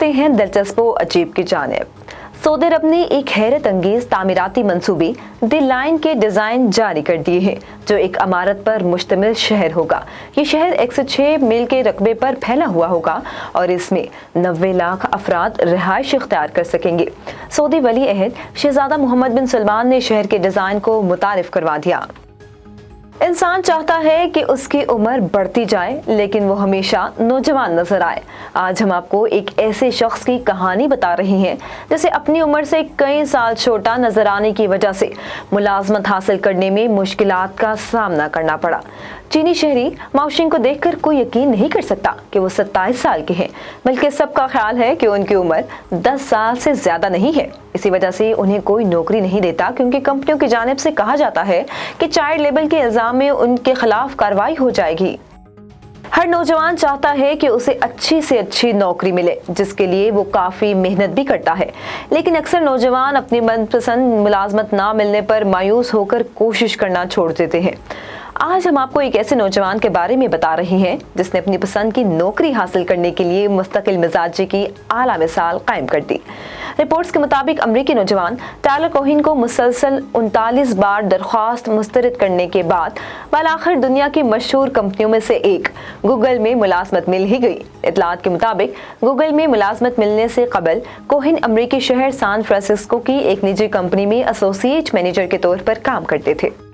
बढ़ते हैं दिलचस्प व अजीब की जानिब। सऊदी अरब ने एक हैरत अंगेज तामीराती मंसूबे द लाइन के डिज़ाइन जारी कर दिए हैं, जो एक इमारत पर मुश्तमिल शहर होगा। ये शहर 106 मील के रकबे पर फैला हुआ होगा और इसमें 90 लाख अफराद रिहाइश इख्तियार कर सकेंगे। सऊदी वली अहद शहजादा मोहम्मद बिन सलमान ने शहर के डिज़ाइन को मुतारिफ करवा दिया। इंसान चाहता है कि उसकी उम्र बढ़ती जाए लेकिन वो हमेशा नौजवान नजर आए। आज हम आपको एक ऐसे शख्स की कहानी बता रहे हैं जिसे अपनी उम्र से कई साल छोटा नजर आने की वजह से मुलाजमत हासिल करने में मुश्किलात का सामना करना पड़ा। चीनी शहरी माओशिंग को देखकर कोई यकीन नहीं कर सकता कि वो 27 साल के हैं, बल्कि सबका ख्याल है कि उनकी उम्र 10 साल से ज्यादा नहीं है। इसी वजह से उन्हें कोई नौकरी नहीं देता, क्योंकि कंपनियों की जानिब से कहा जाता है कि चाइल्ड लेबर के इल्जाम में उनके खिलाफ कार्रवाई हो जाएगी। हर नौजवान चाहता है कि उसे अच्छी से अच्छी नौकरी मिले, जिसके लिए वो काफ़ी मेहनत भी करता है, लेकिन अक्सर नौजवान अपनी मनपसंद मुलाजमत ना मिलने पर मायूस होकर कोशिश करना छोड़ देते हैं। आज हम आपको एक ऐसे नौजवान के बारे में बता रहे हैं जिसने अपनी पसंद की नौकरी हासिल करने के लिए मुस्तकिल मिजाजी की आला मिसाल कायम कर दी। रिपोर्ट्स के मुताबिक अमरीकी नौजवान टायलर कोहिन को मुसलसल 39 बार दरख्वास्त मुस्तरद करने के बाद बालाखिर दुनिया की मशहूर कंपनियों में से एक गूगल में मुलाजमत मिल ही गई। इतलात के मुताबिक गूगल में मुलाजमत मिलने से कबल कोहिन अमरीकी शहर सैन फ्रांसिस्को की एक निजी कंपनी में एसोसिएट मैनेजर के तौर पर काम करते थे।